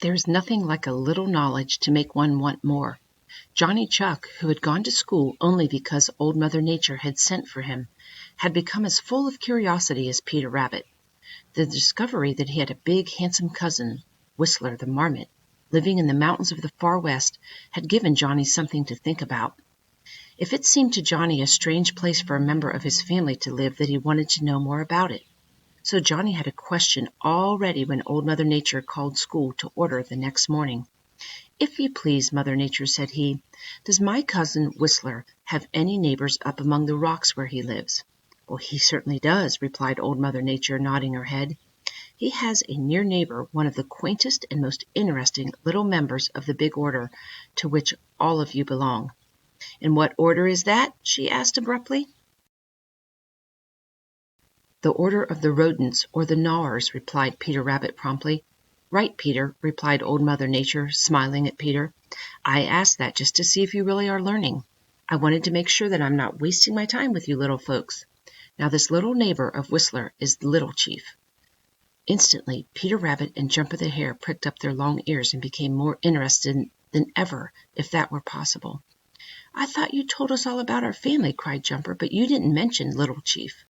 There's nothing like a little knowledge to make one want more. Johnny Chuck, who had gone to school only because Old Mother Nature had sent for him, had become as full of curiosity as Peter Rabbit. The discovery that he had a big, handsome cousin, Whistler the Marmot, living in the mountains of the Far West had given Johnny something to think about. If it seemed to Johnny a strange place for a member of his family to live, that he wanted to know more about it. So Johnny had a question all ready when Old Mother Nature called school to order the next morning. "If you please, Mother Nature," said he, "does my cousin Whistler have any neighbors up among the rocks where he lives?" "Well, he certainly does," replied Old Mother Nature, nodding her head. "He has a near neighbor, one of the quaintest and most interesting little members of the big order to which all of you belong." "And what order is that?" she asked abruptly. "The order of the rodents, or the gnawers," replied Peter Rabbit promptly. "Right, Peter," replied Old Mother Nature, smiling at Peter. "I asked that just to see if you really are learning. I wanted to make sure that I'm not wasting my time with you little folks. Now this little neighbor of Whistler is the Little Chief." Instantly Peter Rabbit and Jumper the Hare pricked up their long ears and became more interested than ever, if that were possible. "I thought you told us all about our family," cried Jumper, "but you didn't mention Little Chief."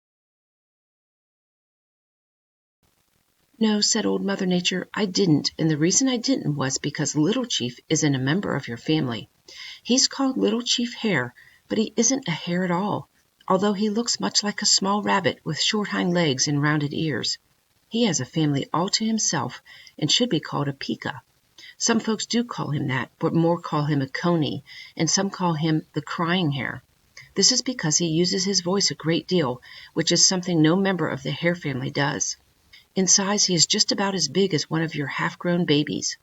"No," said Old Mother Nature, "I didn't, and the reason I didn't was because Little Chief isn't a member of your family. He's called Little Chief Hare, but he isn't a hare at all, although he looks much like a small rabbit with short hind legs and rounded ears. He has a family all to himself and should be called a Pika. Some folks do call him that, but more call him a coney, and some call him the crying hare. This is because he uses his voice a great deal, which is something no member of the hare family does. In size he is just about as big as one of your half-grown babies.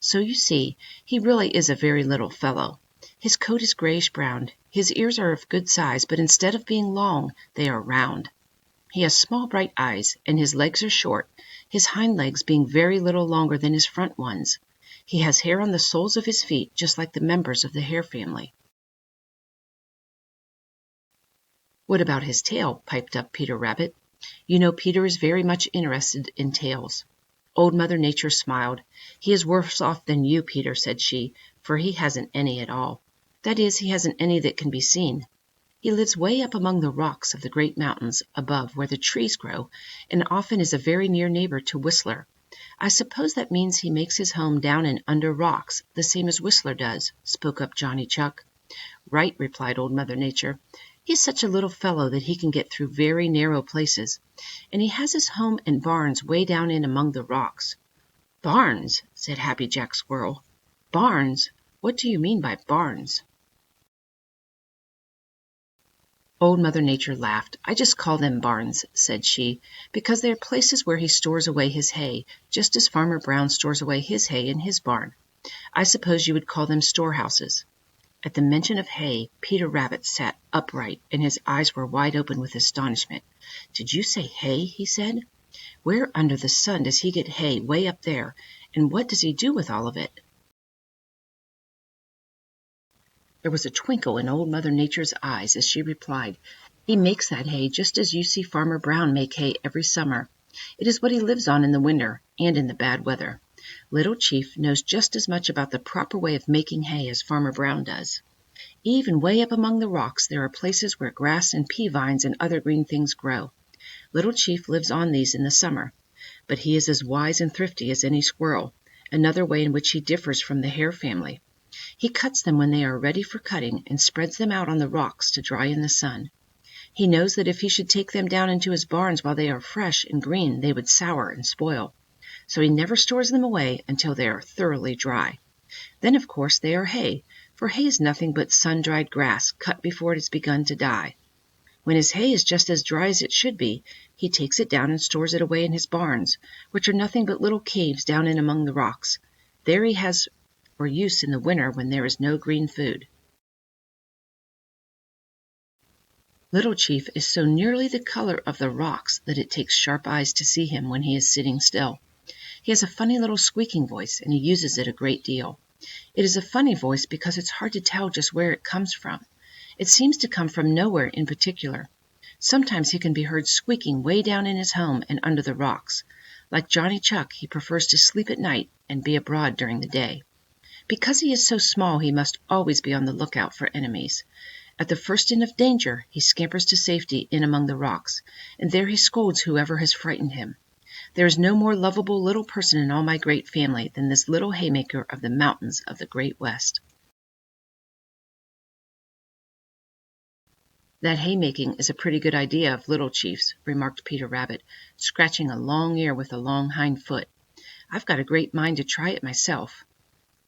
So you see, he really is a very little fellow. His coat is grayish-brown, his ears are of good size, but instead of being long, they are round. He has small bright eyes, and his legs are short, his hind legs being very little longer than his front ones. He has hair on the soles of his feet, just like the members of the hare family." "What about his tail?" piped up Peter Rabbit. You know Peter is very much interested in tails. Old Mother Nature smiled. "He is worse off than you, Peter," said she, "for he hasn't any at all. That is, he hasn't any that can be seen. He lives way up among the rocks of the great mountains above where the trees grow, and often is a very near neighbor to Whistler. I suppose that means he makes his home down and under rocks, the same as Whistler does," spoke up Johnny Chuck. "Right," replied Old Mother Nature. "He's such a little fellow that he can get through very narrow places, and he has his home and barns way down in among the rocks." "Barns?" said Happy Jack Squirrel. "Barns? What do you mean by barns?" Old Mother Nature laughed. "I just call them barns," said she, "because they are places where he stores away his hay, just as Farmer Brown stores away his hay in his barn. I suppose you would call them storehouses." At the mention of hay, Peter Rabbit sat upright, and his eyes were wide open with astonishment. "Did you say hay?" he said. "Where under the sun does he get hay way up there, and what does he do with all of it?" There was a twinkle in Old Mother Nature's eyes as she replied, "He makes that hay just as you see Farmer Brown make hay every summer. It is what he lives on in the winter and in the bad weather. Little Chief knows just as much about the proper way of making hay as Farmer Brown does. Even way up among the rocks there are places where grass and pea vines and other green things grow. Little Chief lives on these in the summer, but he is as wise and thrifty as any squirrel, another way in which he differs from the hare family. He cuts them when they are ready for cutting and spreads them out on the rocks to dry in the sun. He knows that if he should take them down into his barns while they are fresh and green, they would sour and spoil. So he never stores them away until they are thoroughly dry. Then, of course, they are hay, for hay is nothing but sun-dried grass cut before it has begun to die. When his hay is just as dry as it should be, he takes it down and stores it away in his barns, which are nothing but little caves down in among the rocks. There he has for use in the winter when there is no green food." Little Chief is so nearly the color of the rocks that it takes sharp eyes to see him when he is sitting still. He has a funny little squeaking voice, and he uses it a great deal. It is a funny voice because it's hard to tell just where it comes from. It seems to come from nowhere in particular. Sometimes he can be heard squeaking way down in his home and under the rocks. Like Johnny Chuck, he prefers to sleep at night and be abroad during the day. Because he is so small, he must always be on the lookout for enemies. At the first hint of danger, he scampers to safety in among the rocks, and there he scolds whoever has frightened him. There is no more lovable little person in all my great family than this little haymaker of the mountains of the Great West. "That haymaking is a pretty good idea of Little Chief's," remarked Peter Rabbit, scratching a long ear with a long hind foot. "I've got a great mind to try it myself."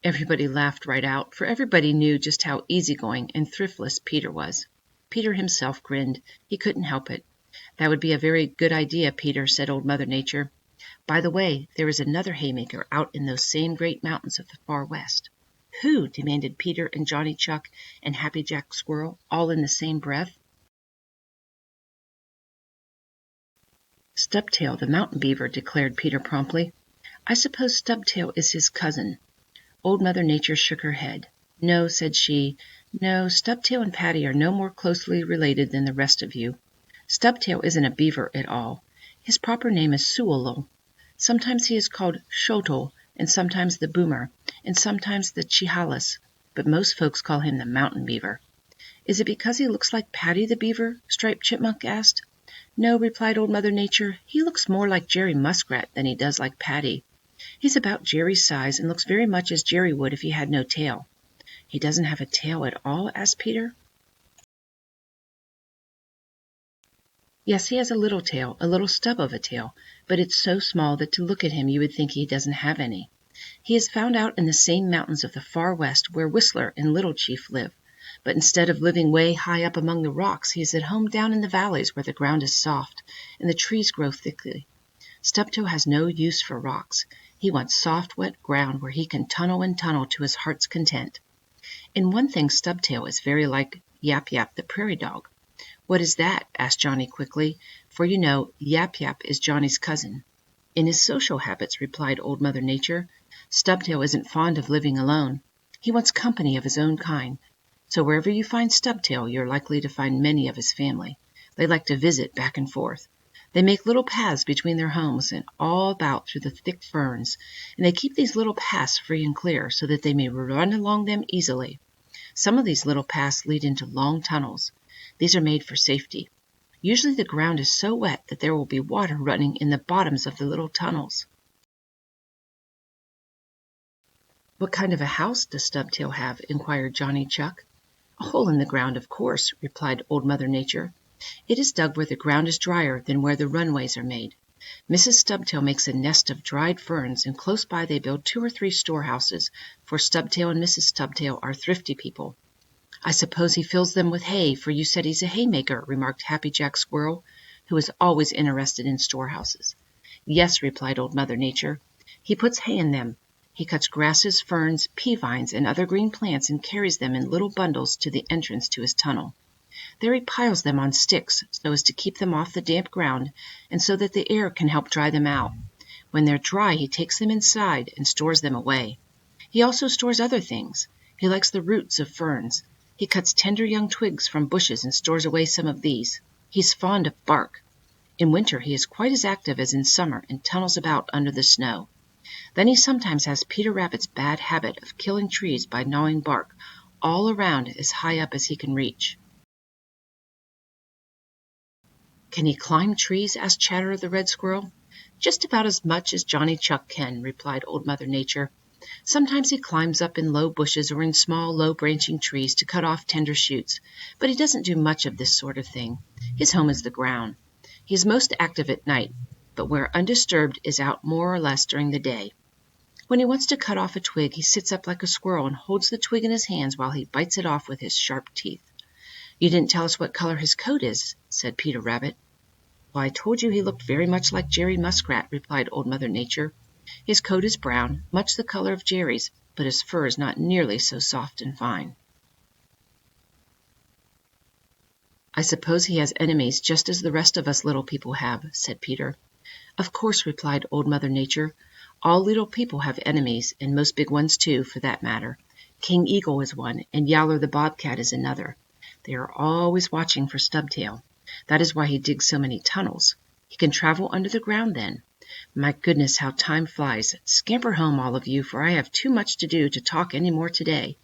Everybody laughed right out, for everybody knew just how easygoing and thriftless Peter was. Peter himself grinned. He couldn't help it. "That would be a very good idea, Peter," said Old Mother Nature. "By the way, there is another haymaker out in those same great mountains of the Far West." "Who?" demanded Peter and Johnny Chuck and Happy Jack Squirrel, all in the same breath. "Stubtail the Mountain Beaver," declared Peter promptly. "I suppose Stubtail is his cousin." Old Mother Nature shook her head. "No," said she. "No, Stubtail and Paddy are no more closely related than the rest of you. Stubtail isn't a beaver at all. His proper name is Sewellel. Sometimes he is called Shotol, and sometimes the Boomer, and sometimes the Chehalis, but most folks call him the Mountain Beaver." "Is it because he looks like Paddy the Beaver?" Striped Chipmunk asked. "No," replied Old Mother Nature. "He looks more like Jerry Muskrat than he does like Paddy. He's about Jerry's size and looks very much as Jerry would if he had no tail." "He doesn't have a tail at all?" asked Peter. "Yes, he has a little tail, a little stub of a tail, but it's so small that to look at him you would think he doesn't have any. He is found out in the same mountains of the Far West where Whistler and Little Chief live, but instead of living way high up among the rocks, he is at home down in the valleys where the ground is soft and the trees grow thickly. Stubtail has no use for rocks. He wants soft, wet ground where he can tunnel and tunnel to his heart's content. In one thing Stubtail is very like Yap Yap the prairie dog." "What is that?" asked Johnny quickly, for you know Yap Yap is Johnny's cousin. "In his social habits," replied Old Mother Nature. "Stubtail isn't fond of living alone. He wants company of his own kind. So wherever you find Stubtail, you're likely to find many of his family. They like to visit back and forth. They make little paths between their homes and all about through the thick ferns, and they keep these little paths free and clear so that they may run along them easily. Some of these little paths lead into long tunnels. These are made for safety. Usually the ground is so wet that there will be water running in the bottoms of the little tunnels." "What kind of a house does Stubtail have?" inquired Johnny Chuck. "A hole in the ground, of course," replied Old Mother Nature. "It is dug where the ground is drier than where the runways are made. Mrs. Stubtail makes a nest of dried ferns, and close by they build 2 or 3 storehouses, for Stubtail and Mrs. Stubtail are thrifty people." "I suppose he fills them with hay, for you said he's a haymaker," remarked Happy Jack Squirrel, who was always interested in storehouses. "Yes," replied Old Mother Nature. "He puts hay in them. He cuts grasses, ferns, pea vines, and other green plants and carries them in little bundles to the entrance to his tunnel. There he piles them on sticks so as to keep them off the damp ground and so that the air can help dry them out. When they're dry, he takes them inside and stores them away. He also stores other things. He likes the roots of ferns. He cuts tender young twigs from bushes and stores away some of these. He's fond of bark. In winter he is quite as active as in summer and tunnels about under the snow. Then he sometimes has Peter Rabbit's bad habit of killing trees by gnawing bark all around as high up as he can reach." "Can he climb trees?" asked Chatterer the Red Squirrel. "Just about as much as Johnny Chuck can," replied Old Mother Nature. "Sometimes he climbs up in low bushes or in small, low-branching trees to cut off tender shoots, but he doesn't do much of this sort of thing. His home is the ground. He is most active at night, but where undisturbed is out more or less during the day. When he wants to cut off a twig, he sits up like a squirrel and holds the twig in his hands while he bites it off with his sharp teeth." "You didn't tell us what color his coat is," said Peter Rabbit. "Well, I told you he looked very much like Jerry Muskrat," replied Old Mother Nature. "His coat is brown, much the color of Jerry's, but his fur is not nearly so soft and fine." "I suppose he has enemies just as the rest of us little people have," said Peter. "Of course," replied Old Mother Nature. "All little people have enemies, and most big ones too, for that matter. King Eagle is one, and Yowler the Bobcat is another. They are always watching for Stubtail. That is why he digs so many tunnels. He can travel under the ground then. My goodness, how time flies! Scamper home, all of you, for I have too much to do to talk any more today.